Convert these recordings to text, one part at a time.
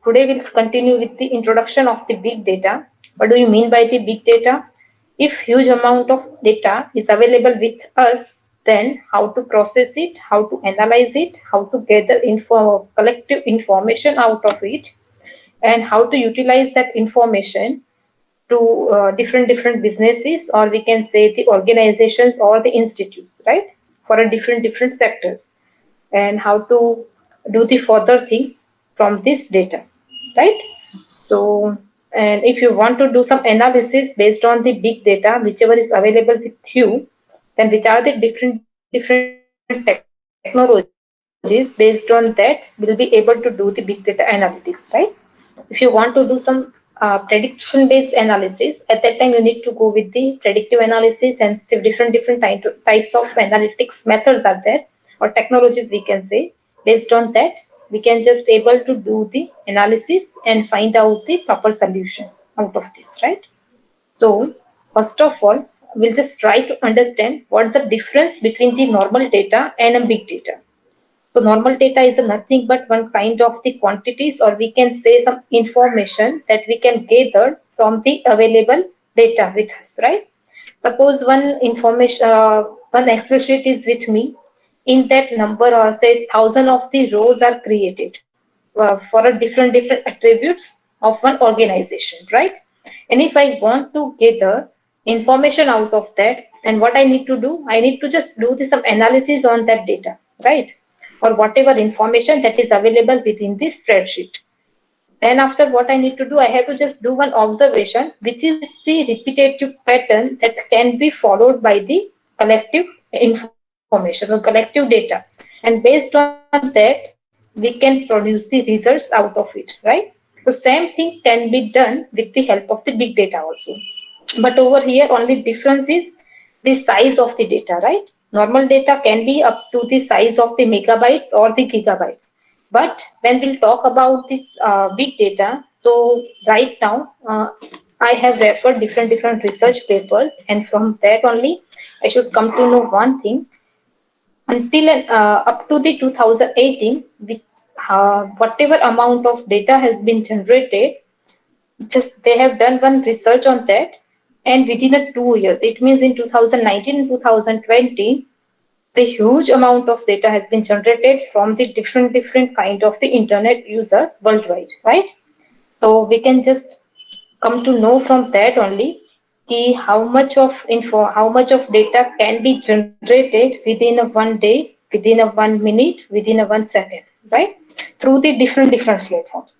Today we'll continue with the introduction of the big data. What do you mean by the big data? If huge amount of data is available with us, then how to process it, how to analyze it, how to gather collective information out of it, and how to utilize that information to different businesses, or we can say the organizations or the institutes, right? For a different sectors, and how to do the further things from this data, right? So, and if you want to do some analysis based on the big data, whichever is available with you, then which are the different technologies, based on that, we'll be able to do the big data analytics, right? If you want to do some prediction based analysis, at that time you need to go with the predictive analysis, and different types of analytics methods are there, or technologies we can say. Based on that, we can just able to do the analysis and find out the proper solution out of this, right? So first of all, we'll just try to understand what's the difference between the normal data and a big data. So normal data is nothing but one kind of the quantities, or we can say some information that we can gather from the available data with us, right? Suppose one Excel sheet is with me. In that number, or say thousand of the rows are created for a different attributes of one organization, right? And if I want to gather information out of that, then what I need to do, I need to just do some analysis on that data, right? Or whatever information that is available within this spreadsheet. Then after, what I need to do, I have to just do one observation, which is the repetitive pattern that can be followed by the collective information or collective data. And based on that, we can produce the results out of it, right? So same thing can be done with the help of the big data also. But over here, only difference is the size of the data, right? Normal data can be up to the size of the megabytes or the gigabytes. But when we'll talk about the big data, so right now I have referred different research papers, and from that only I should come to know one thing. Until up to the 2018, whatever amount of data has been generated, just they have done one research on that, and within a 2 years, it means in 2019 and 2020, the huge amount of data has been generated from the different kind of the internet users worldwide, right? So we can just come to know from that only how much of data can be generated within a 1 day, within a 1 minute, within a 1 second, right? Through the different platforms.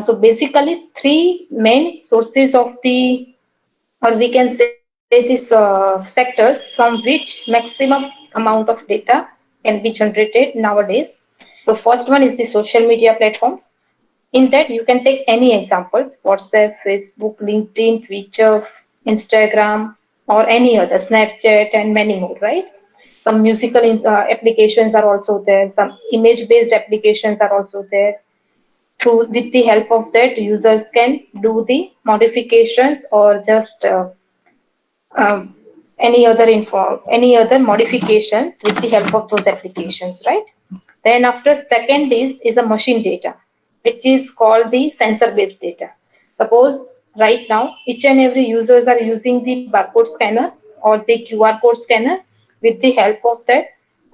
So basically, three main sources of the, or we can say these sectors from which maximum amount of data can be generated nowadays. So first one is the social media platform. In that, you can take any examples: WhatsApp, Facebook, LinkedIn, Twitter, Instagram, or any other, Snapchat, and many more, right? Some musical applications are also there, some image based applications are also there. So with the help of that, users can do the modifications, or just um, any other modification with the help of those applications, right? Then after, second is a machine data, which is called the sensor based data. Suppose right now each and every users are using the barcode scanner or the QR code scanner. With the help of that,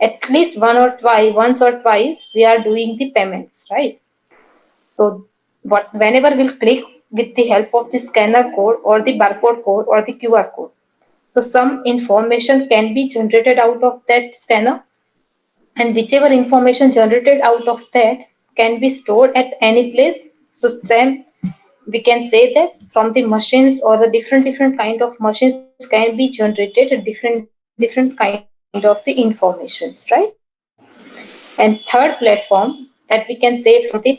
at least once or twice we are doing the payments, right? So what whenever we'll click with the help of the scanner code or the barcode code or the QR code, so some information can be generated out of that scanner, and whichever information generated out of that can be stored at any place. So same, we can say that from the machines, or the different kind of machines can be generated different kind of the informations, right? And third platform that we can say from the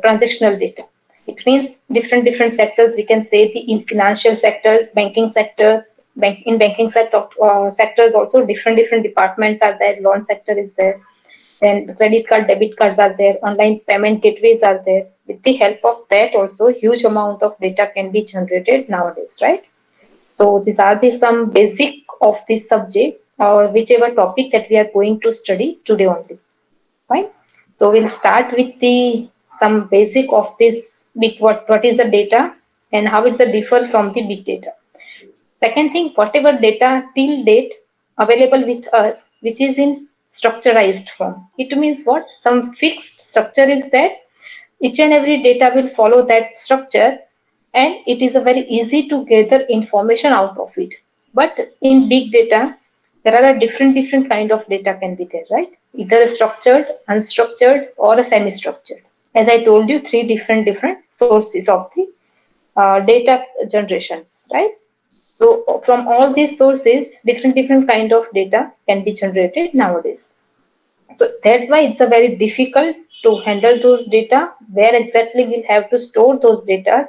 transactional data. It means different sectors. We can say the in financial sectors, banking sectors, in banking sectors also different departments are there. Loan sector is there. Then the credit card, debit cards are there. Online payment gateways are there. With the help of that, also huge amount of data can be generated nowadays, right? So these are the some basic of this subject, or whichever topic that we are going to study today only. Fine. So we'll start with the some basic of this big what is the data and how it's a differ from the big data. Second thing, whatever data till date available with us, which is in structurized form. It means what? Some fixed structure is there. Each and every data will follow that structure, and it is a very easy to gather information out of it. But in big data, there are a different kind of data can be there, right? Either a structured, unstructured, or a semi-structured. As I told you, three different sources of the data generations, right? So from all these sources, different kind of data can be generated nowadays. So that's why it's a very difficult to handle those data. Where exactly we'll have to store those data,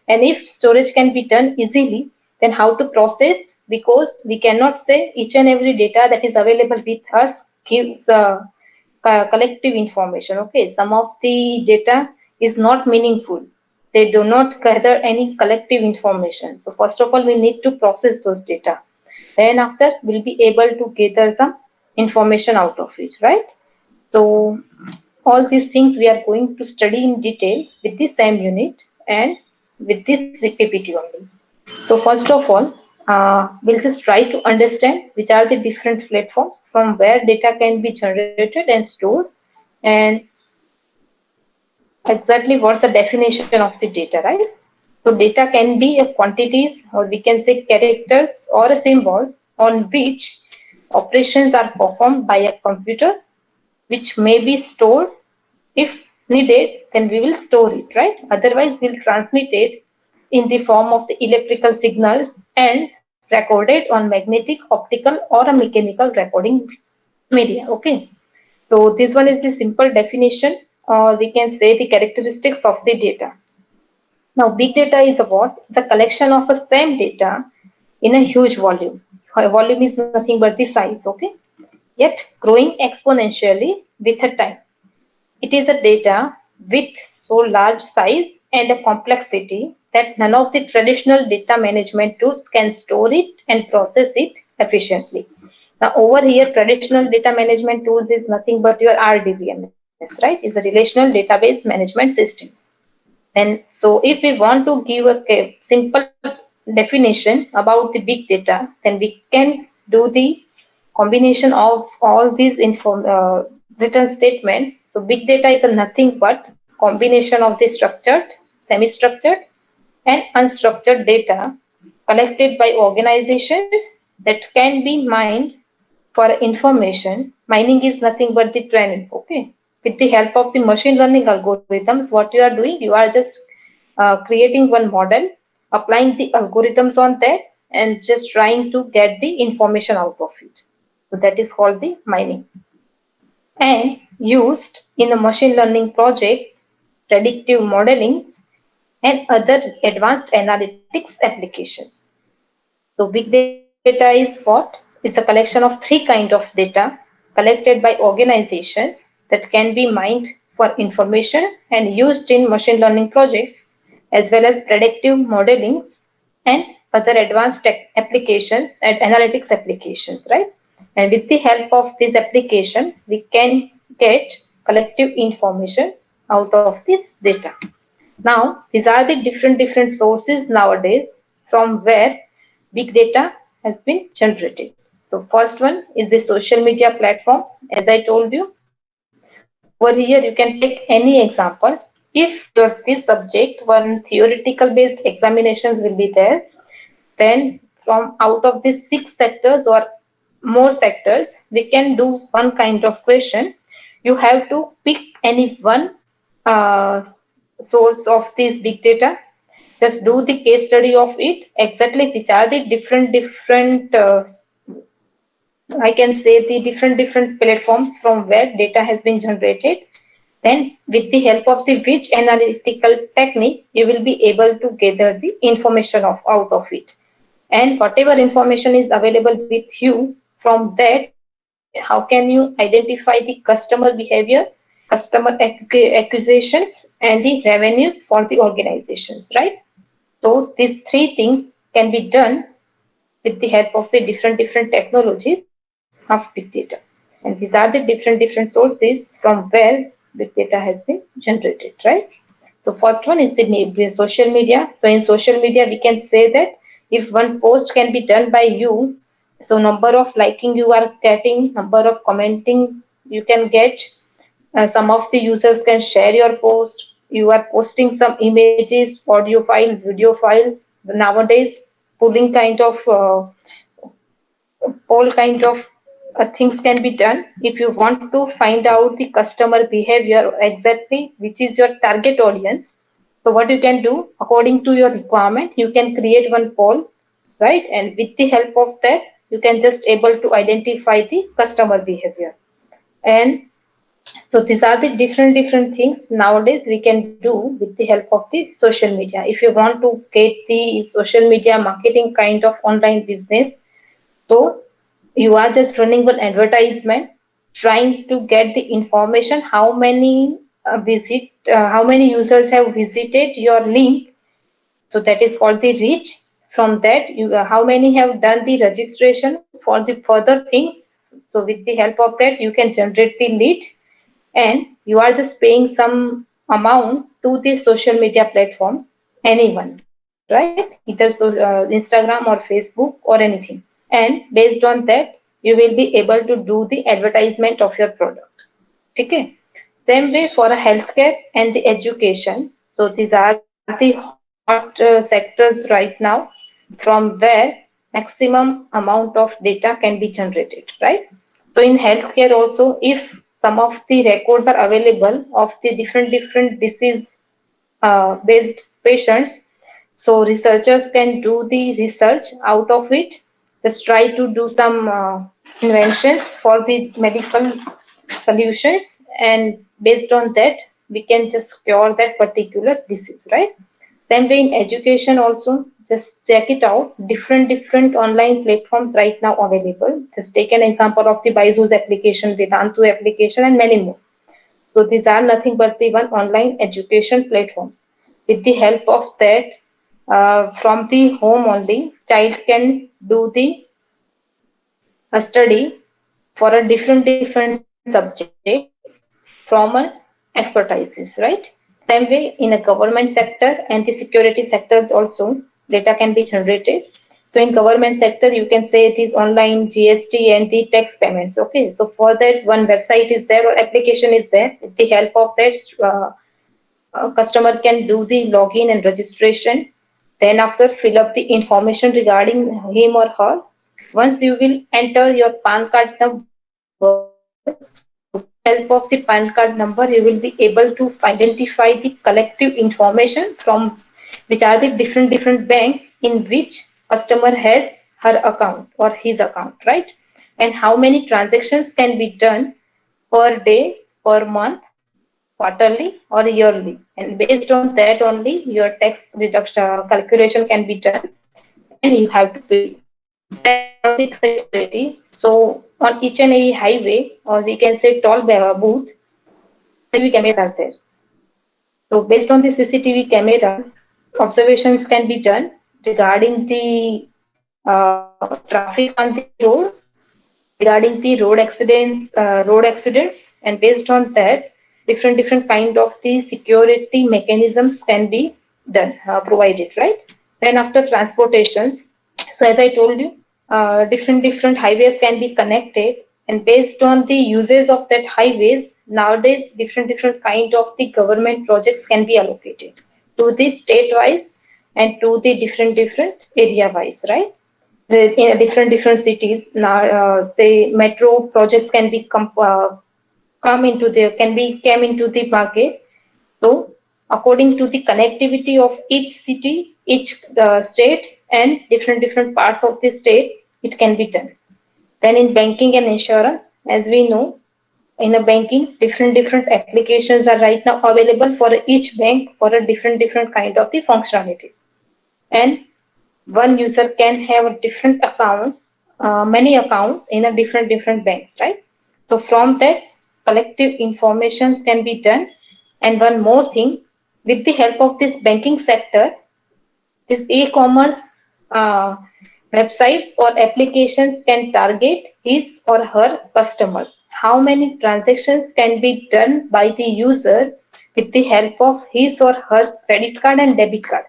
and if storage can be done easily, then how to process? Because we cannot say each and every data that is available with us gives collective information. Okay, some of the data is not meaningful. They do not gather any collective information. So first of all, we need to process those data. Then after, we'll be able to gather some information out of it, right? So all these things we are going to study in detail with the same unit and with this PPT only. So first of all, we'll just try to understand which are the different platforms from where data can be generated and stored, and exactly what's the definition of the data, right? So data can be a quantities, or we can say characters or a symbols on which operations are performed by a computer, which may be stored. If needed, then we will store it, right? Otherwise, we'll transmit it in the form of the electrical signals and record it on magnetic, optical, or a mechanical recording media. Okay. So this one is the simple definition, or we can say the characteristics of the data. Now, big data is a what? It's a collection of the same data in a huge volume. Volume is nothing but the size, okay? Yet growing exponentially with a time. It is a data with so large size and a complexity that none of the traditional data management tools can store it and process it efficiently. Now, over here, traditional data management tools is nothing but your RDBMS, right? It's a relational database management system. And so, if we want to give a simple definition about the big data, then we can do the combination of all these written statements. So big data is a nothing but combination of the structured, semi-structured, and unstructured data collected by organizations that can be mined for information. Mining is nothing but the training. Okay, with the help of the machine learning algorithms, what you are doing, you are just creating one model, applying the algorithms on that, and just trying to get the information out of it. So that is called the mining. And used in the machine learning projects, predictive modeling, and other advanced analytics applications. So big data is what? It's a collection of three kinds of data collected by organizations that can be mined for information and used in machine learning projects, as well as predictive modeling and other advanced tech applications and analytics applications, right? And with the help of this application, we can get collective information out of this data. Now, these are the different sources nowadays from where big data has been generated. So first one is the social media platform. As I told you, over here you can take any example. If your this subject, one theoretical based examinations will be there, then from out of these 6 sectors or more sectors, we can do one kind of question. You have to pick any one uh, source of this big data. Just do the case study of it. Exactly which are the different I can say the different platforms from where data has been generated. Then with the help of the which analytical technique, you will be able to gather the information out of it. And whatever information is available with you, from that, how can you identify the customer behavior, customer acquisitions, and the revenues for the organizations, right? So these three things can be done with the help of the different technologies of big data. And these are the different sources from where big data has been generated, right? So first one is the social media. So in social media, we can say that if one post can be done by you, so number of liking you are getting, number of commenting you can get, some of the users can share your post. You are posting some images, audio files, video files. Nowadays, pulling kind of all kind of things can be done. If you want to find out the customer behavior exactly, which is your target audience, so what you can do according to your requirement, you can create one poll, right? And with the help of that, you can just able to identify the customer behavior. And so these are the different things nowadays we can do with the help of the social media. If you want to get the social media marketing kind of online business, so you are just running one advertisement, trying to get the information how many how many users have visited your link. So that is called the reach. From that, you how many have done the registration for the further things. So with the help of that, you can generate the lead, and you are just paying some amount to the social media platform, anyone, right? Either Instagram or Facebook or anything. And based on that, you will be able to do the advertisement of your product. Okay. Same way for a healthcare and the education. So these are the hot sectors right now, from where maximum amount of data can be generated, right? So in healthcare also, if some of the records are available of the different disease based patients, so researchers can do the research out of it, just try to do some inventions for the medical solutions, and based on that, we can just cure that particular disease, right? Same way in education also, just check it out. Different online platforms right now available. Just take an example of the Byju's application, Vedantu application, and many more. So these are nothing but the one online education platforms. With the help of that, from the home only, child can do the study for a different subjects from an expertise, right? Same way in a government sector and the security sectors also, data can be generated. So in government sector, you can say it is online GST and the tax payments. Okay, so for that one website is there or application is there. With the help of that, a customer can do the login and registration. Then after fill up the information regarding him or her. Once you will enter your PAN card number, help of the PAN card number, you will be able to identify the collective information from which are the different banks in which customer has her account or his account, right? And how many transactions can be done per day, per month, quarterly or yearly. And based on that only your tax deduction calculation can be done and you have to pay. Then about the security. So on each and every highway, or we can say toll booth, CCTV cameras are there. So based on the CCTV cameras, observations can be done regarding the traffic on the road, regarding the road accidents, and based on that, different kind of the security mechanisms can be done, provided, right? Then after transportations, so as I told you, different highways can be connected, and based on the uses of that highways, nowadays different kind of the government projects can be allocated to the state wise and to the different area wise, right? In different cities now, say metro projects can be come into the can be came into the market. So according to the connectivity of each city, each state, and different parts of the state, it can be done. Then in banking and insurance, as we know, in a banking, different applications are right now available for each bank for a different kind of the functionality. And one user can have different accounts, many accounts in a different banks, right? So from that, collective informations can be done. And one more thing, with the help of this banking sector, this e-commerce websites or applications can target his or her customers. how many transactions can be done by the user with the help of his or her credit card and debit card.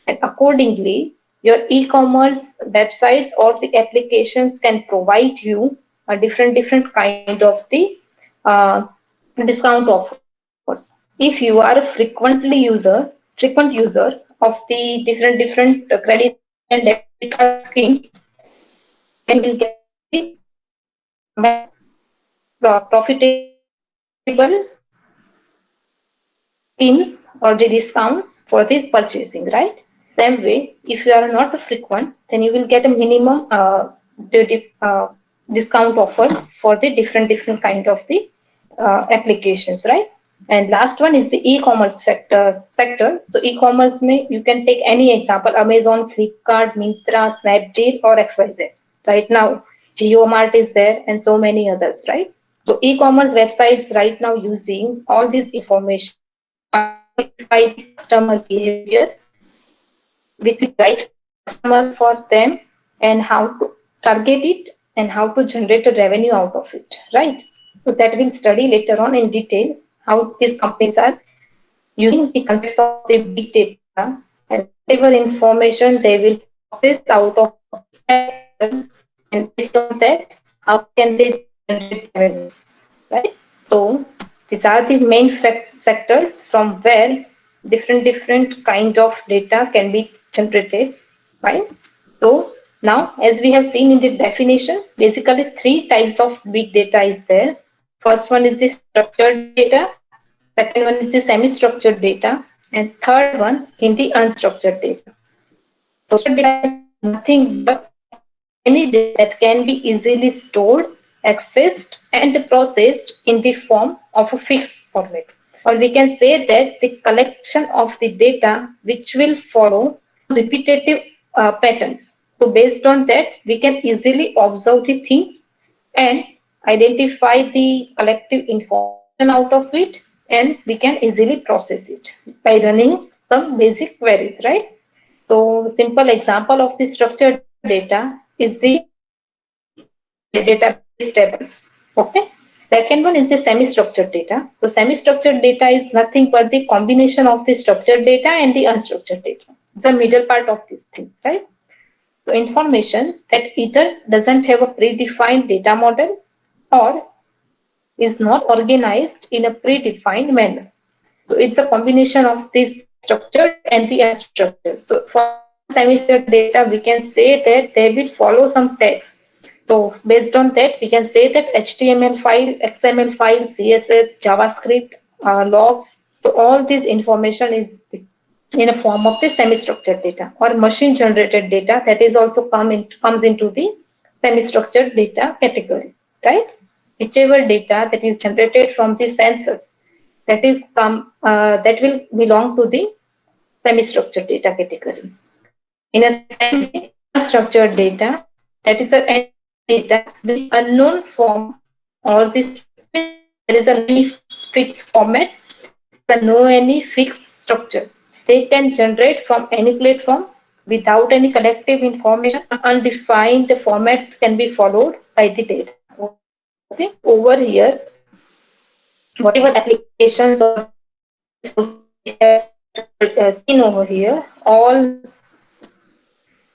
And accordingly, your e-commerce websites or the applications can provide you a different kind of the uh, discount offers. If you are a frequent user of the different credit and debit card schemes, then you will get the profitable schemes or the discounts for the purchasing, right? Same way, if you are not a frequent, then you will get a minimum discount offer for the different kind of the applications, right? And last one is the e-commerce sector. So e-commerce may you can take any example: Amazon, Flipkart, Myntra, Snapdeal, or XYZ. Right now, JioMart is there, and so many others, right? So e-commerce websites right now using all this information identify the customer behavior, which is right customer for them, and how to target it and how to generate a revenue out of it, right? So that we'll study later on in detail how these companies are using the concepts of the big data and whatever information they will process out of patterns, and based on that, how can they generate revenues, right? So these are the main sectors from where different kind of data can be generated, right? So now, as we have seen in the definition, basically three types of big data is there. First one is the structured data, second one is the semi-structured data, and third one in the unstructured data. So structured data is nothing but any data that can be easily stored, accessed, and processed in the form of a fixed format. Or we can say that the collection of the data which will follow repetitive patterns. So based on that, we can easily observe the things and identify the collective information out of it, and we can easily process it by running some basic queries, right? So simple example of the structured data is the database tables. Okay. Second one is the semi-structured data. So semi-structured data is nothing but the combination of the structured data and the unstructured data. The middle part of this thing, right? So information that either doesn't have a predefined data model or is not organized in a predefined manner. So it's a combination of this structured and the unstructured. So for semi-structured data, we can say that they will follow some text. So based on that, we can say that HTML file, XML file, CSS, JavaScript, logs. So all this information is in a form of the semi-structured data or machine-generated data that is also comes into the semi-structured data category, right? Whichever data that is generated from the sensors that will belong to the semi-structured data category. In a semi-structured data, that is a data with unknown form or this there is a any fixed format, there no any fixed structure. They can generate from any platform without any collective information. Undefined format can be followed by the data. Okay, over here, whatever applications or seen over here, all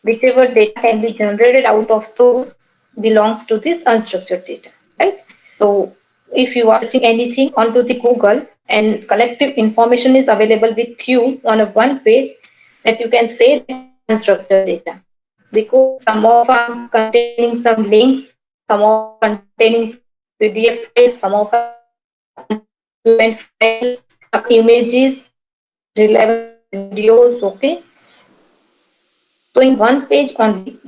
whichever data can be generated out of those belongs to this unstructured data, right? So if you are searching anything onto the Google and collective information is available with you on a one page, that you can say unstructured data, because some of are containing some links, some of containing PDF files, some of document files, images, relevant videos, okay? So in one page only,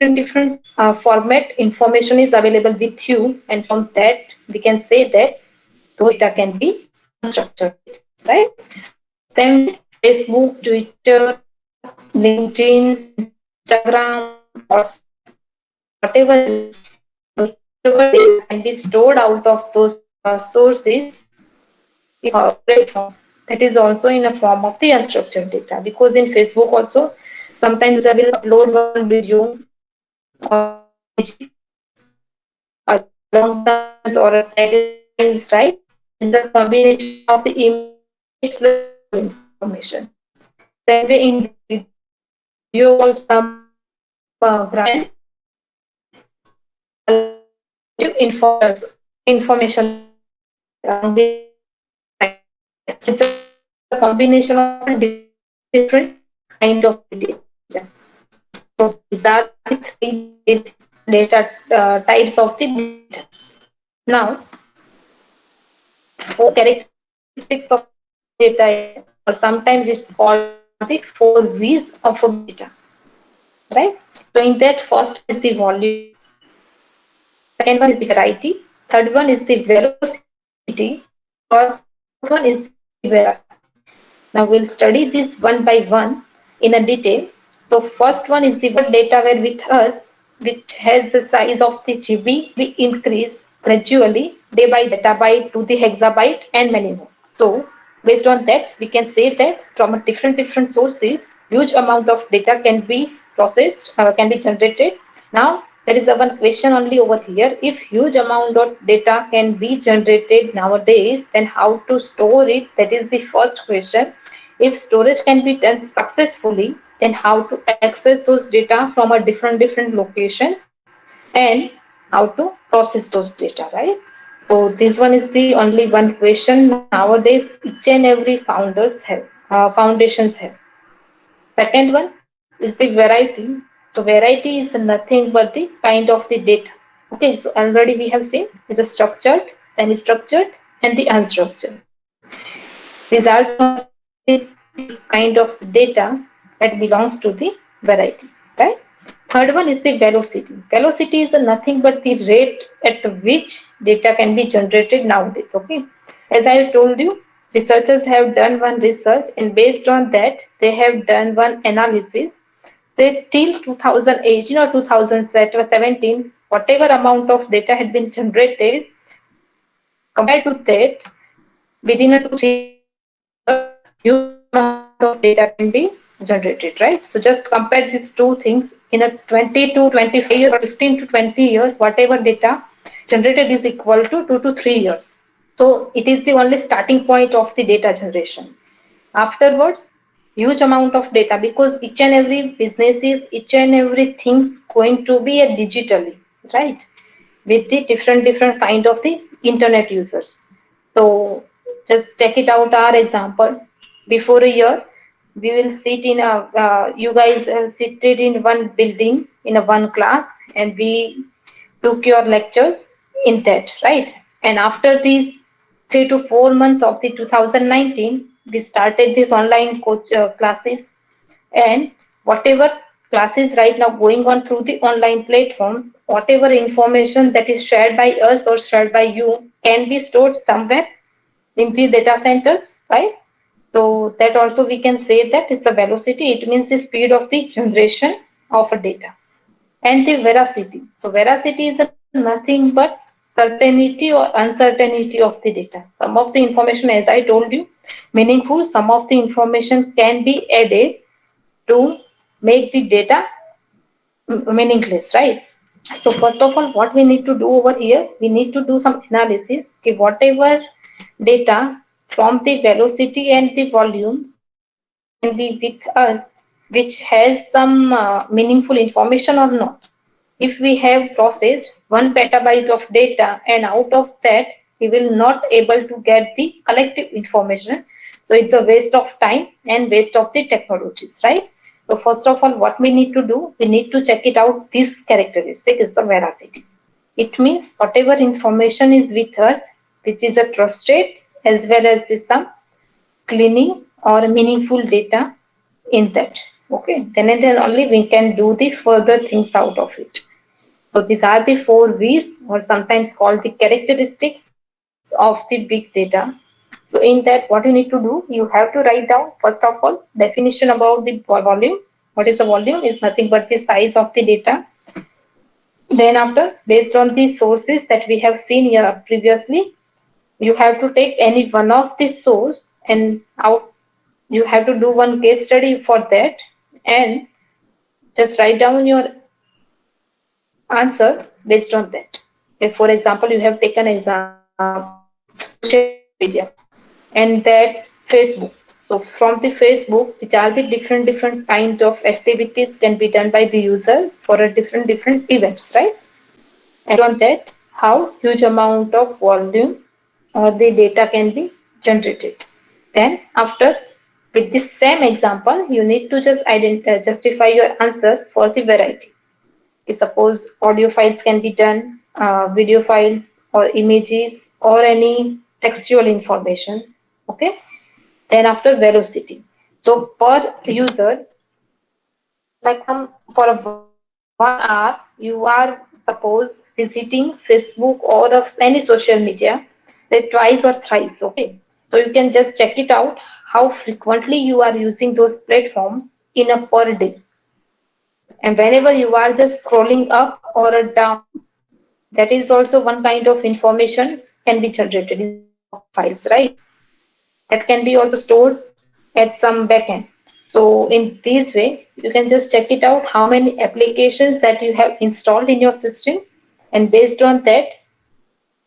different format information is available with you, and from that we can say that the data can be structured, right? Then Facebook, Twitter, LinkedIn, Instagram, or whatever data can be stored out of those sources in platforms. That is also in a form of the unstructured data, because in Facebook also sometimes I will upload one video or long terms or a taglines, right? It's a combination of the image plus visual information. Same way in video call, some graphics allow you to information along the line. So it's a combination of different kind of data. So these are the three data types of the big data. Now, four characteristics of data, or sometimes it's called the four V's of a big data, right? So in that, first is the volume, second one is the variety, third one is the velocity, fourth one is the veracity. Now we'll study this one by one in a detail. So first one is the what data were with us, which has the size of the GB. We increase gradually day by byte to the hexabyte and many more. So based on that, we can say that from a different sources, huge amount of data can be processed, can be generated. Now there is a one question only over here. If huge amount of data can be generated nowadays, then how to store it? That is the first question. If storage can be done successfully, then how to access those data from a different locations and how to process those data, right? So this one is the only one question nowadays each and every foundations have. Second one is the variety. So variety is nothing but the kind of the data. Okay, so already we have seen the structured, semi-structured, and the unstructured. These are the only kind of data that belongs to the variety, right? Third one is the velocity. Velocity is nothing but the rate at which data can be generated nowadays. Okay, as I told you, researchers have done one research, and based on that, they have done one analysis. They till 2018 or 2017, whatever amount of data had been generated, compared to that, within a 2 3 years, huge amount of data can be generated, right? So just compare these two things in a 20 to 25 years or 15 to 20 years, whatever data generated is equal to 2 to 3 years. So it is the only starting point of the data generation. Afterwards, huge amount of data, because each and every businesses, each and every things going to be a digitally, right? With the different kind of the internet users. So just check it out. Our example, before a year, we will sit in a you guys seated in one building in a one class, and we took your lectures in that, right? And after these 3 to 4 months of the 2019, we started these online coach classes, and whatever classes right now going on through the online platforms, whatever information that is shared by us or shared by you can be stored somewhere in the data centers, right? So that also we can say that it's a velocity. It means the speed of the generation of a data. And the veracity. So veracity is nothing but certainty or uncertainty of the data. Some of the information, as I told you, meaningful. Some of the information can be added to make the data meaningless, right? So first of all, what we need to do over here, we need to do some analysis. Okay, whatever data from the velocity and the volume can be with us, which has some meaningful information or not. If we have processed 1 petabyte of data, and out of that we will not able to get the collective information, so it's a waste of time and waste of the technologies, right? So first of all, what we need to do, we need to check it out. This characteristic is the veracity. It means whatever information is with us, which is a trusted as well as the some cleaning or meaningful data in that. Okay, then and then only we can do the further things out of it. So these are the four V's, or sometimes called the characteristics of the big data. So in that, what you need to do, you have to write down first of all definition about the volume. What is the volume? Is nothing but the size of the data. Then after, based on the sources that we have seen here previously, you have to take any one of the source, and out you have to do one case study for that, and just write down your answer based on that. If, for example, you have taken social media and that Facebook. So from the Facebook, which are the different kind of activities can be done by the user for a different events, right? And on that, how huge amount of volume or the data can be generated. Then after, with this same example, you need to just justify your answer for the variety. Suppose audio files can be done, video files or images or any textual information. Okay. Then after velocity. So per user, like some for a 1 hour, you are suppose visiting Facebook or of any social media, say twice or thrice. Okay. So you can just check it out how frequently you are using those platforms in a per day. And whenever you are just scrolling up or down, that is also one kind of information can be generated in some log files, right? That can be also stored at some backend. So in this way, you can just check it out how many applications that you have installed in your system, and based on that,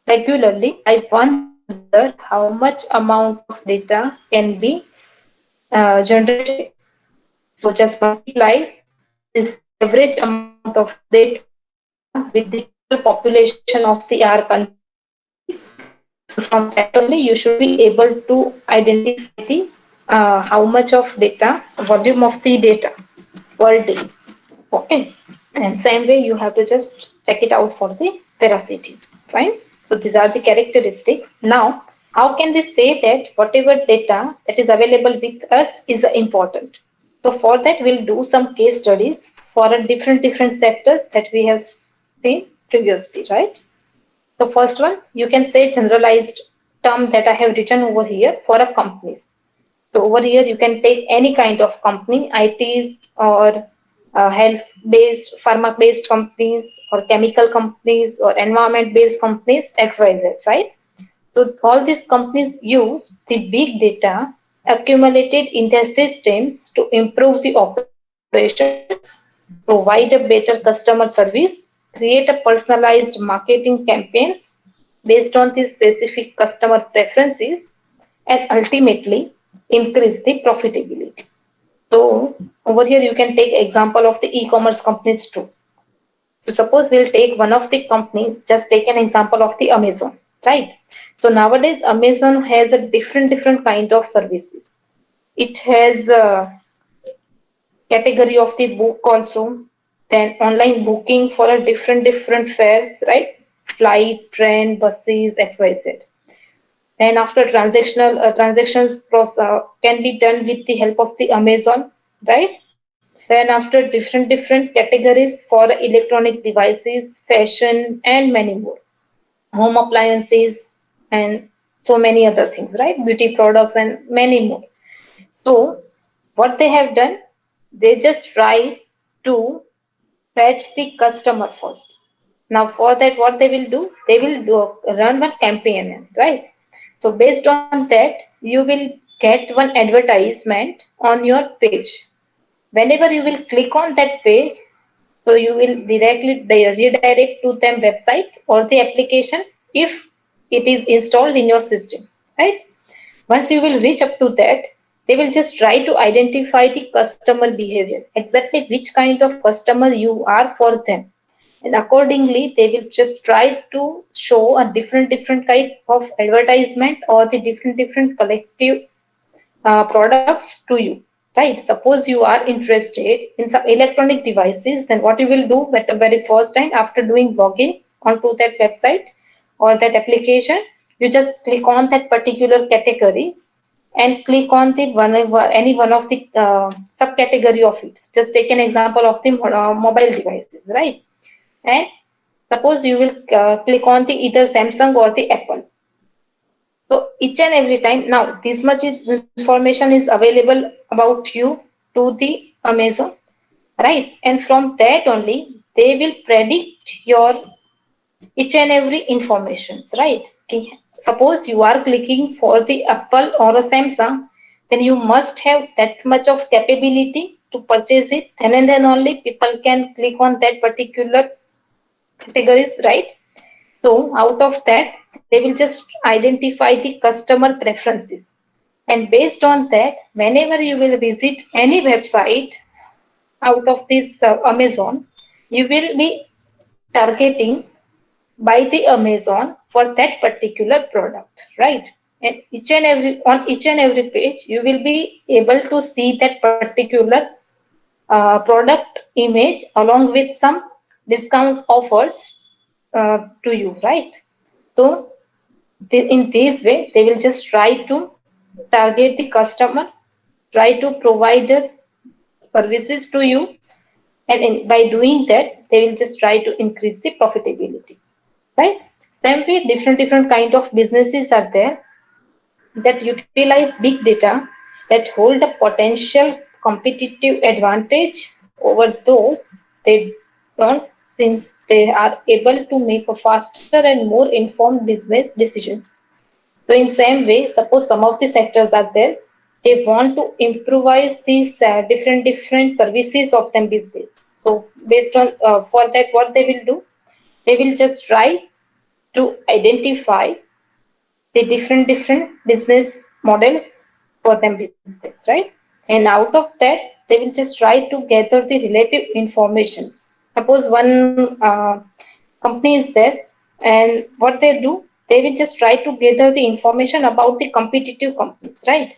regularly by one user, how much amount of data can be generated. So just multiply this average amount of data with the total population of the our country. So from that only you should be able to identify the how much of data, volume of the data per day. Okay. And same way you have to just check it out for the veracity. Fine. So these are the characteristics. Now, how can we say that whatever data that is available with us is important? So for that we'll do some case studies for a different sectors that we have seen previously, right? The first one, you can say generalized term that I have written over here for a companies. So over here, you can take any kind of company, ITs or health-based, pharma-based companies or chemical companies or environment-based companies, XYZ, right? So all these companies use the big data accumulated in their systems to improve the operations, provide a better customer service, create a personalized marketing campaigns based on the specific customer preferences, and ultimately increase the profitability. So over here you can take example of the e-commerce companies too. So suppose we'll take one of the companies, just take an example of the Amazon, right? So nowadays Amazon has a different kind of services. It has a category of the book also, then online booking for a different fares, right? Flight, train, buses, XYZ. And after transactions can be done with the help of the Amazon, right? Then after different categories for electronic devices, fashion, and many more, home appliances, and so many other things, right? Beauty products and many more. So what they have done, they just try to fetch the customer first. Now for that, what they will do, they will run one campaign, right? So based on that, you will get one advertisement on your page. Whenever you will click on that page, so you will directly redirect to them website or the application if it is installed in your system, right? Once you will reach up to that, they will just try to identify the customer behavior, exactly which kind of customer you are for them. And accordingly, they will just try to show a different type of advertisement or the different collective products to you, right? Suppose you are interested in some electronic devices, then what you will do at the very first time after doing login onto that website or that application, you just click on that particular category and click on the any one of the subcategory of it. Just take an example of the mobile devices, right? And suppose you will click on the either Samsung or the Apple. So each and every time, now this much information is available about you to the Amazon, right? And from that only they will predict your each and every informations, right? Okay. Suppose you are clicking for the Apple or a Samsung, then you must have that much of capability to purchase it, and then only people can click on that particular categories, right? So out of that, they will just identify the customer preferences. And based on that, whenever you will visit any website out of this Amazon, you will be targeting by the Amazon for that particular product, right? And each and every page, you will be able to see that particular product image along with some discount offers to you, right? So in this way, they will just try to target the customer, try to provide services to you, and by doing that, they will just try to increase the profitability, right? Same way, different kind of businesses are there that utilize big data that hold a potential competitive advantage over those they don't, since they are able to make a faster and more informed business decisions. So in same way, suppose some of the sectors are there, they want to improvise these different services of them business. So based on for that, what they will do, they will just try to identify the different business models for them business, right? And out of that, they will just try to gather the relative information. Suppose one company is there, and what they do, they will just try to gather the information about the competitive companies, right?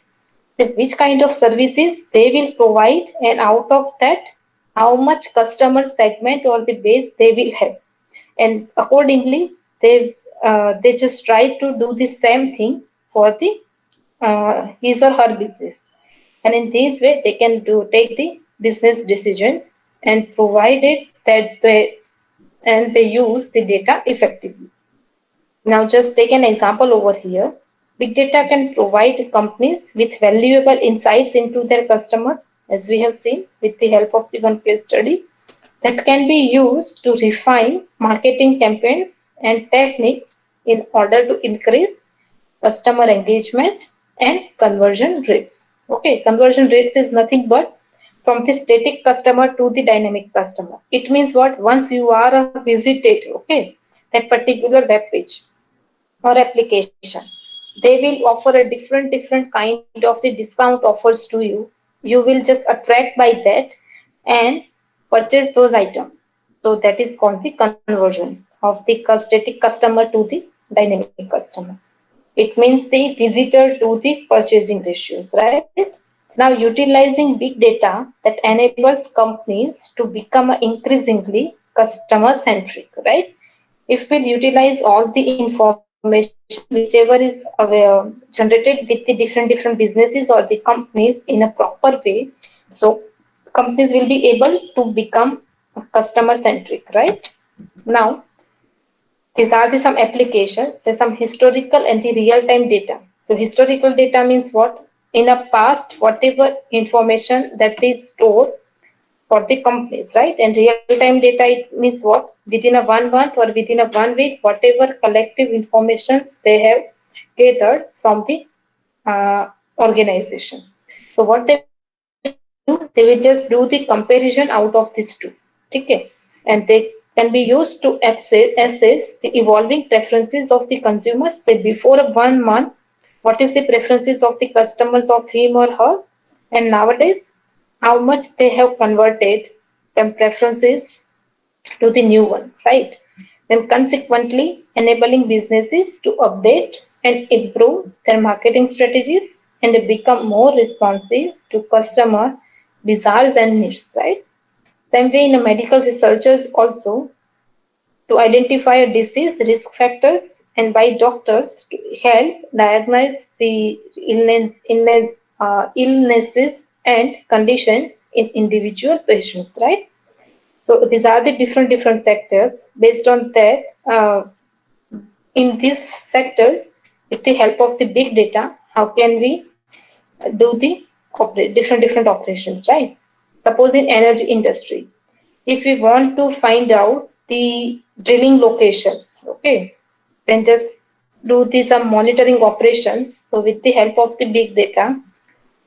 So which kind of services they will provide, and out of that, how much customer segment or the base they will have, and accordingly they just try to do the same thing for the his or her business, and in this way they can do take the business decisions and provided that they use the data effectively. Now just take an example over here. Big data can provide companies with valuable insights into their customer, as we have seen with the help of the one case study, that can be used to refine marketing campaigns and techniques in order to increase customer engagement and conversion rates. Okay, conversion rates is nothing but from the static customer to the dynamic customer. It means what? Once you are visited, okay, that particular web page or application, they will offer a different kind of the discount offers to you. You will just attract by that and purchase those items. So that is called the conversion of the static customer to the dynamic customer. It means the visitor to the purchasing ratios, right? Now utilizing big data that enables companies to become increasingly customer centric, right? If we utilize all the information whichever is generated with the different businesses or the companies in a proper way, so companies will be able to become customer centric, right? Now these are the some applications. There's some historical and the real time data. So historical data means what? In the past, whatever information that is stored for the companies, right? And real time data, it means what? Within a 1 month or within a 1 week, whatever collective information they have gathered from the organization. So what they will do, they will just do the comparison out of these two. Okay, and they can be used to assess the evolving preferences of the consumers. Say before a 1 month, what is the preferences of the customers of him or her, and nowadays how much they have converted them preferences to the new one, right? Then consequently enabling businesses to update and improve their marketing strategies and become more responsive to customer desires and needs, right? Same way in the medical researchers also to identify a disease risk factors and by doctors to help diagnose the illnesses and conditions in individual patients, right? So these are the different sectors. Based on that, in these sectors, with the help of the big data, how can we do the different operations, right? Suppose in energy industry, if we want to find out the drilling locations, okay, then just do these some monitoring operations. So with the help of the big data,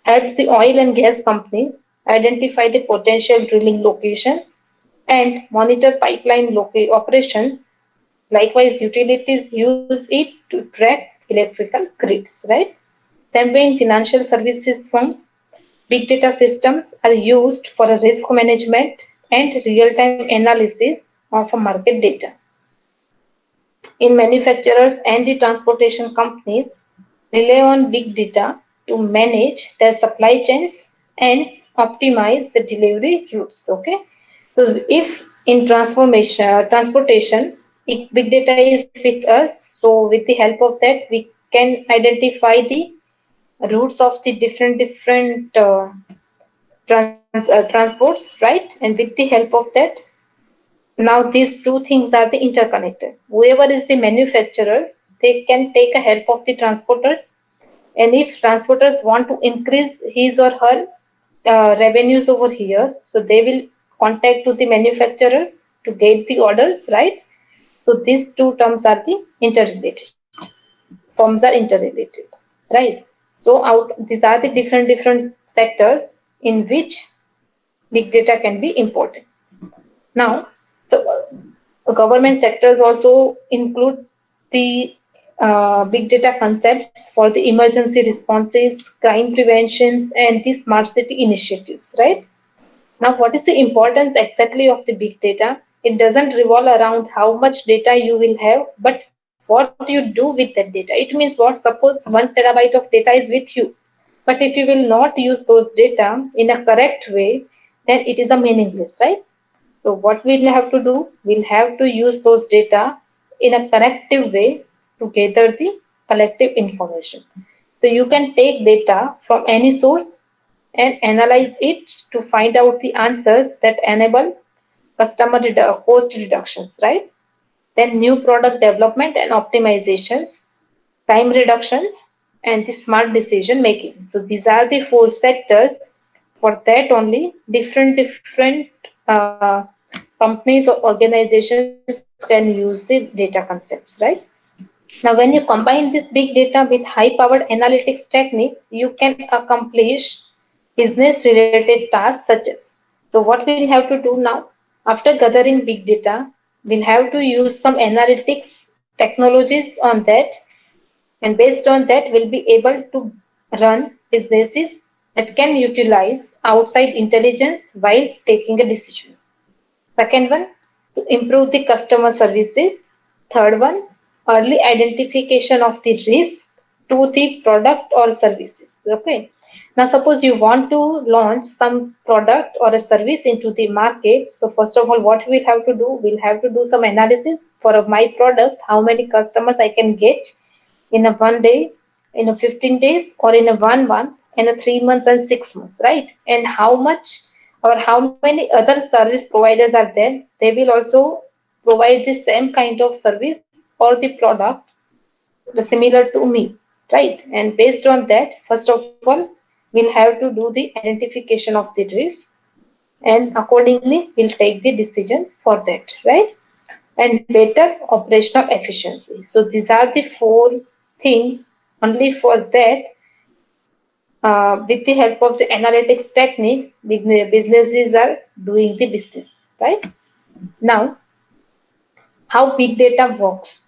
helps the oil and gas companies identify the potential drilling locations and monitor pipeline operations Likewise, utilities use it to track electrical grids, right? Same way in financial services firms, big data systems are used for a risk management and real-time analysis of a market data. In manufacturers and the transportation companies rely on big data to manage their supply chains and optimize the delivery routes. Okay, so if in transportation, if big data is with us, so with the help of that we can identify the routes of the different transports, right? And with the help of that, now these two things are the interconnected. Whoever is the manufacturers, they can take a help of the transporters, and if transporters want to increase his or her revenues over here, so they will contact to the manufacturers to get the orders, right? So these two terms are the interrelated. Forms are interrelated, right? So out these are the different sectors in which big data can be important. Now, the government sectors also include the big data concepts for the emergency responses, crime preventions, and the smart city initiatives, right? Now, what is the importance exactly of the big data? It doesn't revolve around how much data you will have, but what you do with that data. It means what? Suppose 1 terabyte of data is with you, but if you will not use those data in a correct way, then it is a meaningless, right? So what we'll have to do, we'll have to use those data in a corrective way to gather the collective information. So you can take data from any source and analyze it to find out the answers that enable cost reductions, right? Then new product development and optimizations, time reductions, and the smart decision making. So these are the four sectors. For that only, different uh, companies or organizations can use the data concepts, right? Now, when you combine this big data with high-powered analytics techniques, you can accomplish business-related tasks such as. So, what we'll have to do now, after gathering big data, we'll have to use some analytics technologies on that, and based on that, we'll be able to run businesses that can utilize outside intelligence while taking a decision. Second one, to improve the customer services. Third one, early identification of the risk to the product or services. Okay. Now, suppose you want to launch some product or a service into the market. So, first of all, what we'll have to do? We'll have to do some analysis for my product, how many customers I can get in a 1 day, in a 15 days, or in a 1 month, in a 3 months and 6 months, right? And how much or how many other service providers are there? They will also provide the same kind of service or the product similar to me, right? And based on that, first of all, we'll have to do the identification of the risk, and accordingly, we'll take the decisions for that, right? And better operational efficiency. So these are the four things. Only for that, with the help of the analytics techniques, businesses are doing the business, right? Now, how big data works.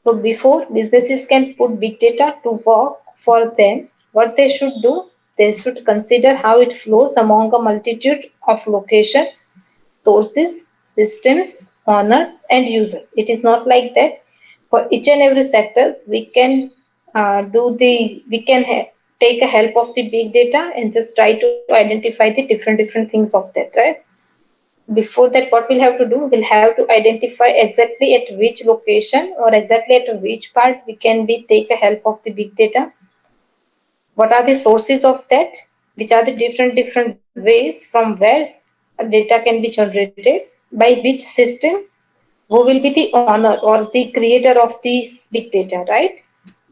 So before businesses can put big data to work for them, what they should do, they should consider how it flows among a multitude of locations, sources, systems, owners, and users. It is not like that. For each and every sectors, we can take a help of the big data and just try to identify the different things of that, right? Before that, what we'll have to do, we'll have to identify exactly at which location or exactly at which part we can be take a help of the big data. What are the sources of that? Which are the different ways from where data can be generated? By which system? Who will be the owner or the creator of the big data, right?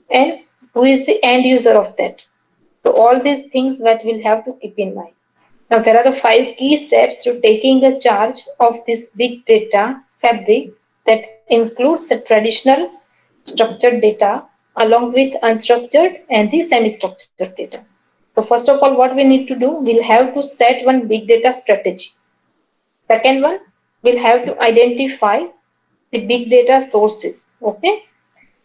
And who is the end user of that? So all these things that we'll have to keep in mind. Now there are 5 key steps to taking a charge of this big data fabric that includes the traditional structured data along with unstructured and the semi-structured data. So first of all, what we need to do, we'll have to set one big data strategy. Second one, we'll have to identify the big data sources. Okay.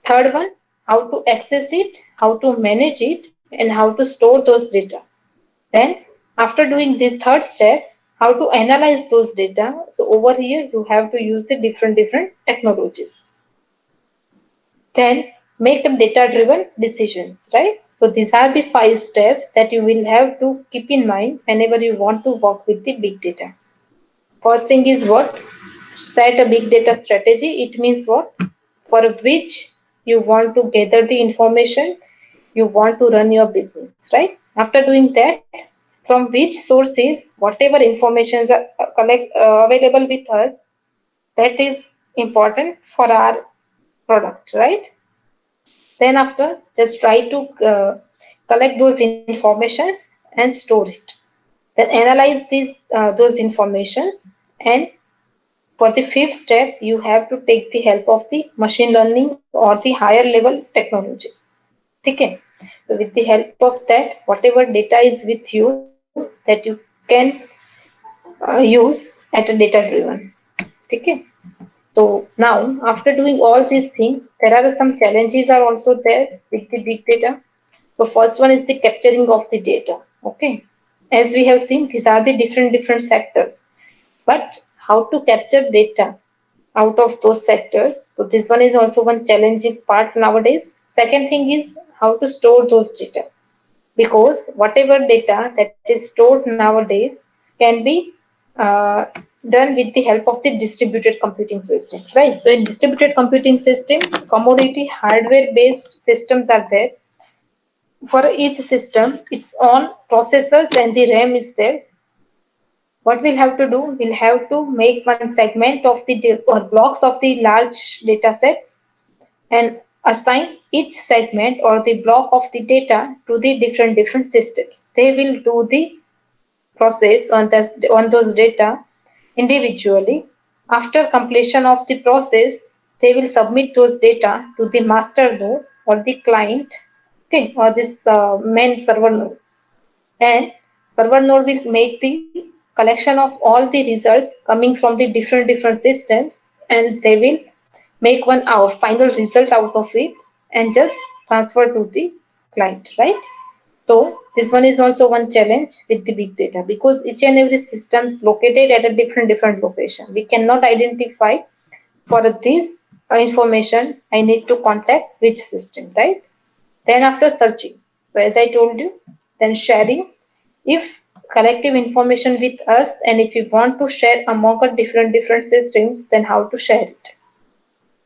Third one, how to access it, how to manage it, and how to store those data. Then, after doing this third step, how to analyze those data. So over here, you have to use the different technologies. Then make them data-driven decisions, right? So these are the 5 steps that you will have to keep in mind whenever you want to work with the big data. First thing is what? Set a big data strategy. It means what? For which you want to gather the information, you want to run your business, right? After doing that, from which sources, whatever information are available with us, that is important for our product, right? Then after, just try to collect those informations and store it. Then analyze those informations, and for the fifth step, you have to take the help of the machine learning or the higher level technologies. Okay. So with the help of that, whatever data is with you that you can use at a data driven. Okay. So now, after doing all these things, there are some challenges are also there with the big data. The first one is the capturing of the data. Okay. As we have seen, these are the different sectors. But how to capture data out of those sectors? So this one is also one challenging part nowadays. Second thing is how to store those data, because whatever data that is stored nowadays can be uh, done with the help of the distributed computing systems, right? So in distributed computing system, commodity hardware based systems are there. For each system, its own processors and the RAM is there. What we'll have to do, we'll have to make one segment of the or blocks of the large data sets and assign each segment or the block of the data to the different systems. They will do the process on those data individually. After completion of the process, they will submit those data to the master node or the client, okay, or this main server node. And server node will make the collection of all the results coming from the different systems, and they will make one our final result out of it and just transfer to the client, right? So this one is also one challenge with the big data, because each and every system is located at a different location. We cannot identify for this information I need to contact which system, right? Then after searching, so as I told you, then sharing. If collective information with us, and if you want to share among a different systems, then how to share it.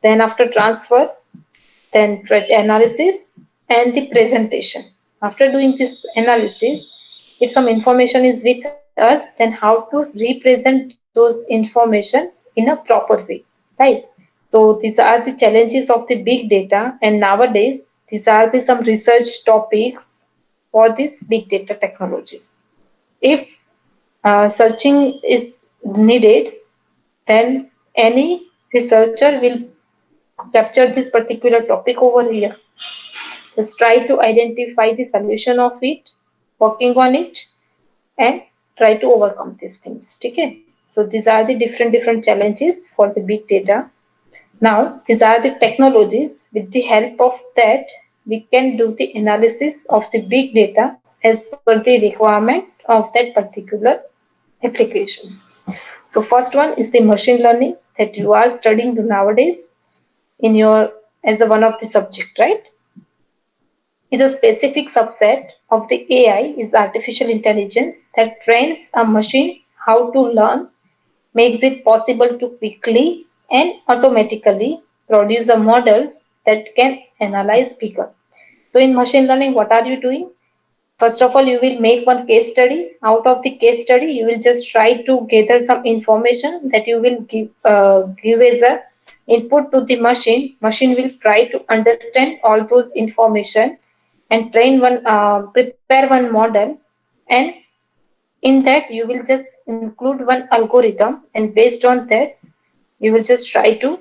Then after transfer, then analysis and the presentation. After doing this analysis, if some information is with us, then how to represent those information in a proper way, right? So these are the challenges of the big data, and nowadays these are the some research topics for this big data technologies. If searching is needed, then any researcher will capture this particular topic over here. Just try to identify the solution of it, working on it, and try to overcome these things. Okay. So these are the different challenges for the big data. Now these are the technologies. With the help of that, we can do the analysis of the big data as per the requirement of that particular application. So first one is the machine learning that you are studying nowadays in your as a one of the subject, right? Is a specific subset of the AI is artificial intelligence that trains a machine how to learn, makes it possible to quickly and automatically produce a models that can analyze bigger. So in machine learning, what are you doing? First of all, you will make one case study. Out of the case study, you will just try to gather some information that you will give as a input to the machine. Machine will try to understand all those information and prepare one model, and in that you will just include one algorithm, and based on that you will just try to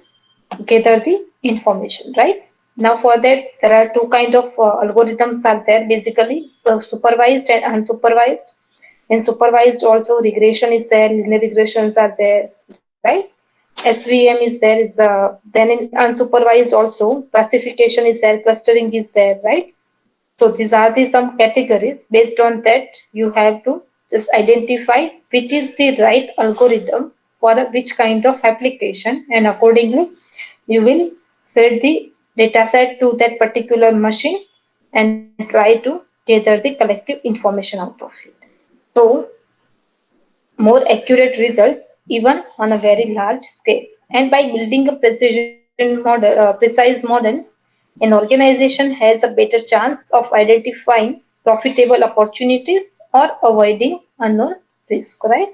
gather the information, right? Now for that, there are two kind of algorithms are there basically, so supervised and unsupervised. In supervised also regression is there, linear regressions are there, right? SVM is there, is the then in unsupervised also classification is there, clustering is there, right? So these are the some categories. Based on that, you have to just identify which is the right algorithm for which kind of application, and accordingly, you will feed the data set to that particular machine and try to gather the collective information out of it. So more accurate results even on a very large scale. And by building a precise models, an organization has a better chance of identifying profitable opportunities or avoiding unknown risk, right?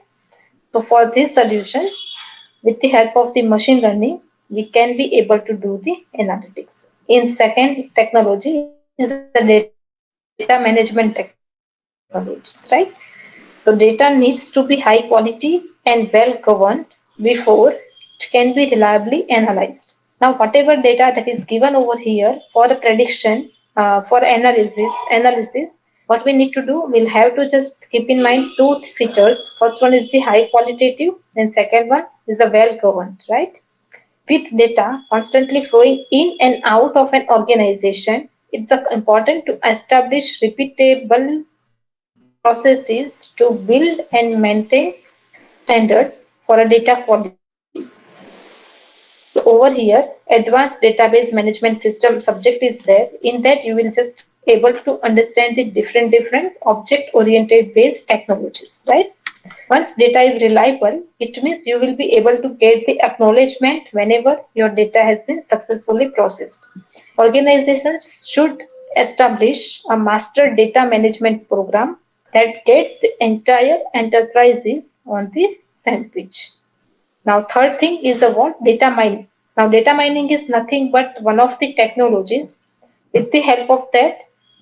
So for this solution, with the help of the machine learning, we can be able to do the analytics. In second technology is the data management technologies, right? So data needs to be high quality and well governed before it can be reliably analyzed. Now, whatever data that is given over here for the prediction, analysis, what we need to do, we'll have to just keep in mind two features. First one is the high qualitative, and second one is the well governed, right? With data constantly flowing in and out of an organization, it's important to establish repeatable processes to build and maintain standards for a data quality. So over here, advanced database management system subject is there. In that, you will just able to understand the different object oriented based technologies, right? Once data is reliable, it means you will be able to get the acknowledgement whenever your data has been successfully processed. Organizations should establish a master data management program that gets the entire enterprises on the same page. Now, third thing is the what? Data mining. Now, data mining is nothing but one of the technologies. With the help of that,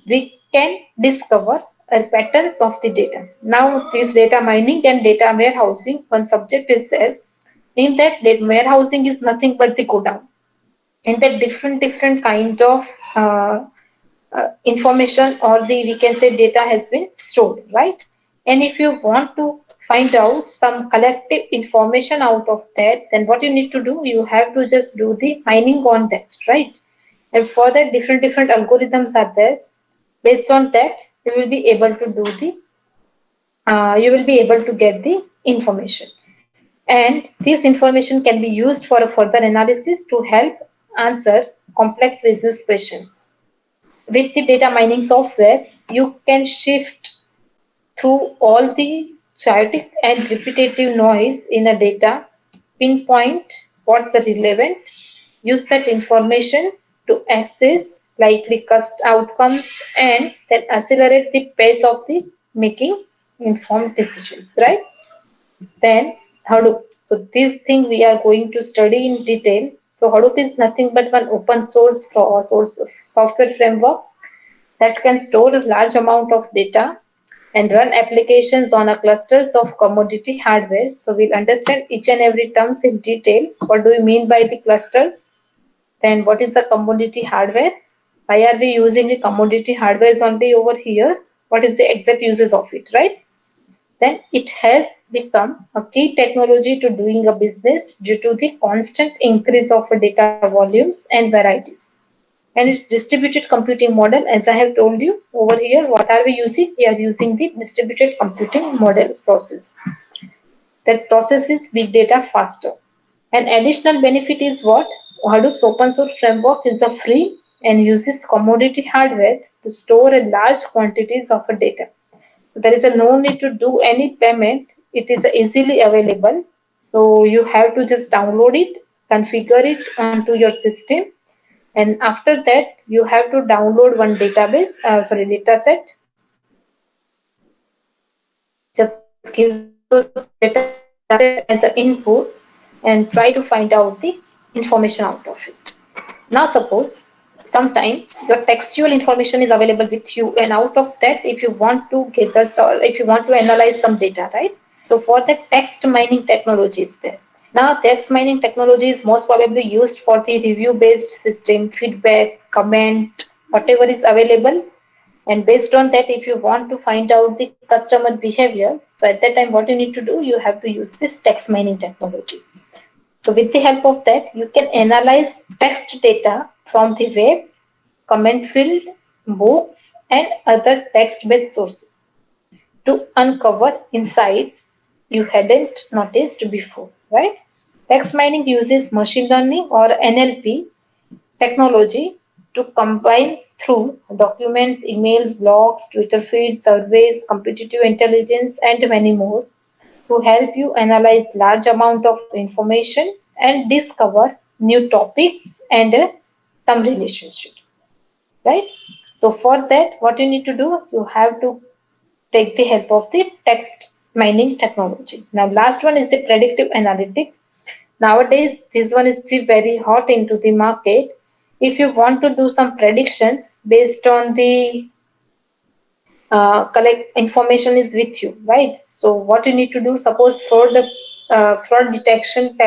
we can discover patterns of the data. Now, this data mining and data warehousing, one subject is there. In that, data warehousing is nothing but the go down. In that, different kind of information or the we can say data has been stored, right? And if you want to find out some collective information out of that, then what you need to do, you have to just do the mining on that, right? And for that, different algorithms are there. Based on that, you will be able to do the you will be able to get the information, and this information can be used for a further analysis to help answer complex business questions. With the data mining software, you can shift through all the chaotic and repetitive noise in a data, pinpoint what's the relevant, use that information to access likely cost outcomes, and then accelerate the pace of the making informed decisions, right? Then Hadoop. So this thing we are going to study in detail. So Hadoop is nothing but one open source software framework that can store a large amount of data and run applications on a clusters of commodity hardware. So we'll understand each and every terms in detail. What do we mean by the clusters? Then what is the commodity hardware? Why are we using the commodity hardware only over here? What is the exact uses of it, right? Then it has become a key technology to doing a business due to the constant increase of data volumes and varieties. And its distributed computing model, as I have told you over here, what are we using? We are using the distributed computing model process that processes big data faster. An additional benefit is what? Hadoop's open source framework is a free and uses commodity hardware to store a large quantities of a data. So there is a no need to do any payment. It is easily available. So you have to just download it, configure it onto your system, and after that you have to download one data set. Just give those data set as an input and try to find out the information out of it. Now suppose sometime your textual information is available with you, and out of that, if you want to if you want to analyze some data, right? So for the text mining technology is there. Now text mining technology is most probably used for the review based system, feedback, comment, whatever is available. And based on that, if you want to find out the customer behavior, so at that time what you need to do, you have to use this text mining technology. So with the help of that, you can analyze text data from the web, comment field, books, and other text-based sources to uncover insights you hadn't noticed before, right? Text mining uses machine learning or NLP technology to combine through documents, emails, blogs, Twitter feeds, surveys, competitive intelligence, and many more to help you analyze large amount of information and discover new topics and some relationships, right? So for that, what you need to do, you have to take the help of the text mining technology. Now, last one is the predictive analytics. Nowadays, this one is the very hot into the market. If you want to do some predictions based on the collect information is with you, right? So what you need to do, suppose for the fraud detection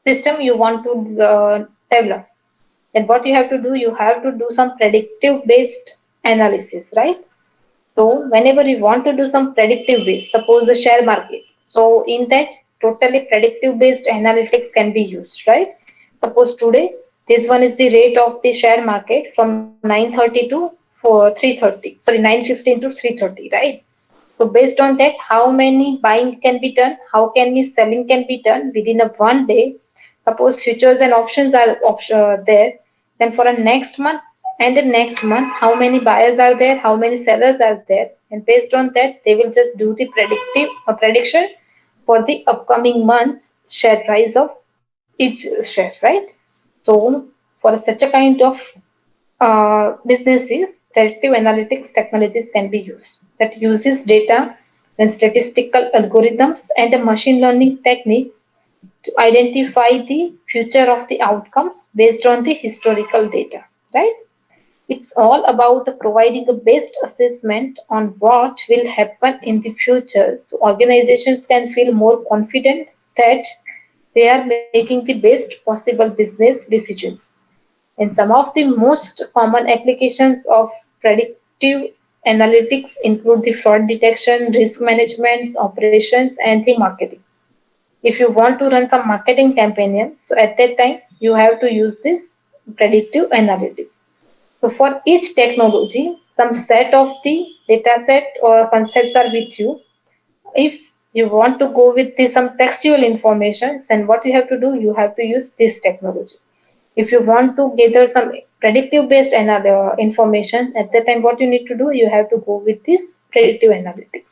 system you want to develop, then what you have to do, you have to do some predictive based analysis, right? So whenever you want to do some predictive based, suppose the share market, so in that totally predictive based analytics can be used, right? Suppose today this one is the rate of the share market from 9:30 to for 3:30, sorry 9:15 to 3:30, right? So based on that, how many buying can be done, how can be selling can be done within a one day. Suppose futures and options are there, then for a next month and the next month, how many buyers are there, how many sellers are there, and based on that, they will just do the predictive prediction for the upcoming month's share price of each share, right? So for such a kind of businesses, predictive analytics technologies can be used that uses data and statistical algorithms and a machine learning techniques to identify the future of the outcomes based on the historical data, right? It's all about providing a best assessment on what will happen in the future so organizations can feel more confident that they are making the best possible business decisions. And some of the most common applications of predictive analytics include the fraud detection, risk management, operations, and the marketing. If you want to run some marketing campaign, so at that time you have to use this predictive analytics. So for each technology, some set of the data set or concepts are with you. If you want to go with the, some textual information, then what you have to do, you have to use this technology. If you want to gather some predictive based another information, at that time what you need to do, you have to go with this predictive analytics.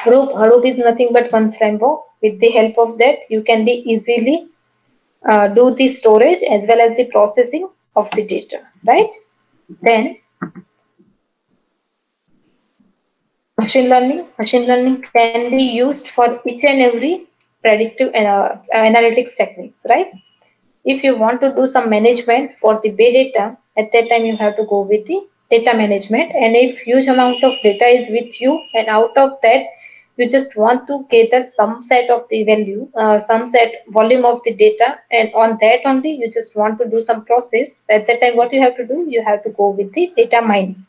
Hadoop is nothing but one framework. With the help of that, you can be easily do the storage as well as the processing of the data, right? Then machine learning can be used for each and every predictive analytics techniques, right? If you want to do some management for the big data, at that time you have to go with the data management. And if huge amount of data is with you, and out of that you just want to gather some set of the value, some set volume of the data, and on that only you just want to do some process. At that time, what you have to do, you have to go with the data mining,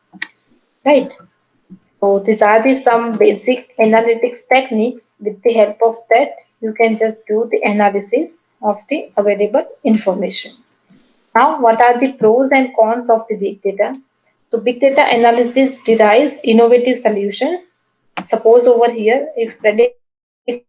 right? So these are the some basic analytics techniques. With the help of that, you can just do the analysis of the available information. Now, what are the pros and cons of the big data? So big data analysis derives innovative solutions. Suppose over here, if predictive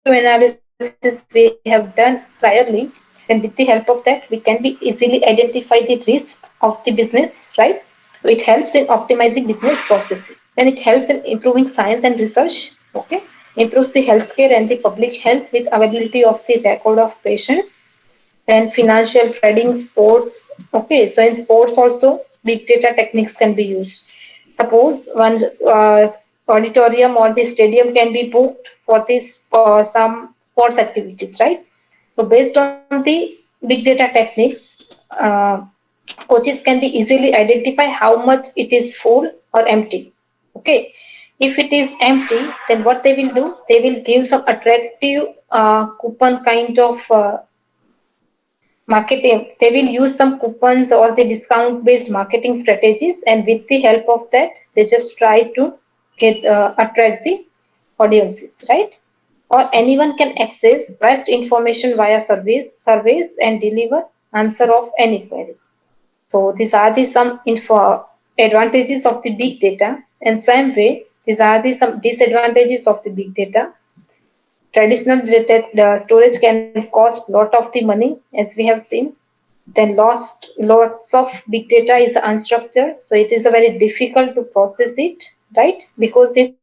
analysis we have done priorly, then with the help of that, we can be easily identify the risk of the business, right? So it helps in optimizing business processes. Then it helps in improving science and research. Okay, improves the healthcare and the public health with availability of the record of patients. Then financial trading, sports. Okay, so in sports also, big data techniques can be used. Suppose one auditorium or the stadium can be booked for this some sports activities, right? So based on the big data techniques, uh, coaches can be easily identify how much it is full or empty. Okay, if it is empty, then what they will do? They will give some attractive coupon kind of marketing. They will use some coupons or the discount based marketing strategies, and with the help of that, they just try to get attract the audiences, right? or anyone can access vast information via surveys and deliver answer of any query. So these are the some info advantages of the big data. In same way, these are the some disadvantages of the big data. Traditional data storage can cost lot of the money, as we have seen. Then lots of big data is unstructured, so it is a very difficult to process it, right? Because if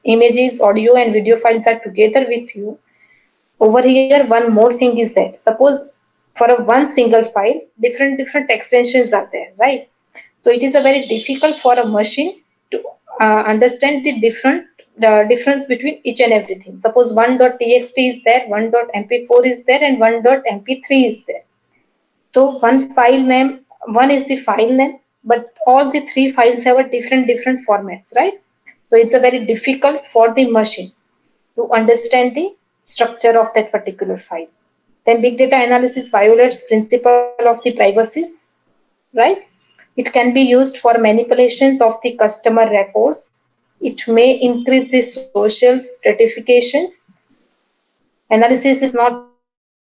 images, audio, and video files are together with you, over here one more thing is that suppose for a one single file, different extensions are there, right? So it is a very difficult for a machine to understand the difference between each and everything. Suppose one.txt is there, one.mp4 is there, and one.mp3 is there. So one is the file name, but all the three files have a different formats, right? So it's a very difficult for the machine to understand the structure of that particular file. Then big data analysis violates principle of the privacy, right? It can be used for manipulations of the customer records. It may increase the social stratifications. Analysis is not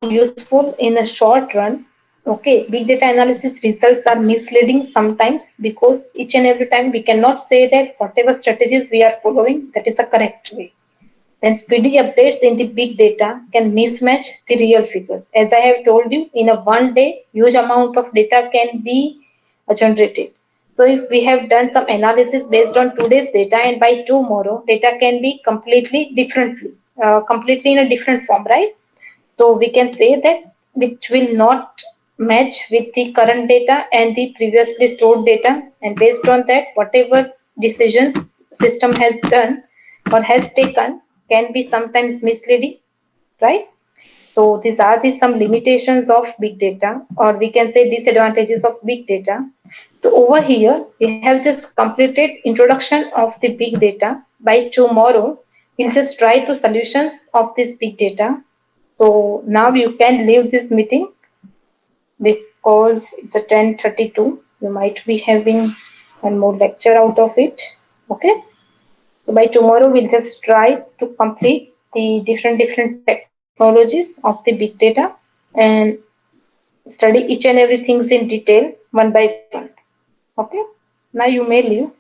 useful in a short run. Okay, big data analysis results are misleading sometimes because each and every time we cannot say that whatever strategies we are following, that is the correct way. Then speedy updates in the big data can mismatch the real figures. As I have told you, in a one day, huge amount of data can be generated. So if we have done some analysis based on today's data and by tomorrow, data can be completely in a different form, right? So we can say that which will not match with the current data and the previously stored data, and based on that, whatever decisions system has done or has taken can be sometimes misleading, right? So these are the some limitations of big data, or we can say disadvantages of big data. So over here, we have just completed introduction of the big data. By tomorrow, we'll just try to solutions of this big data. So now you can leave this meeting because it's a 10:32. You might be having one more lecture out of it. Okay. So by tomorrow, we'll just try to complete the different technologies of the big data and study each and everything in detail one by one. Okay. Now you may leave.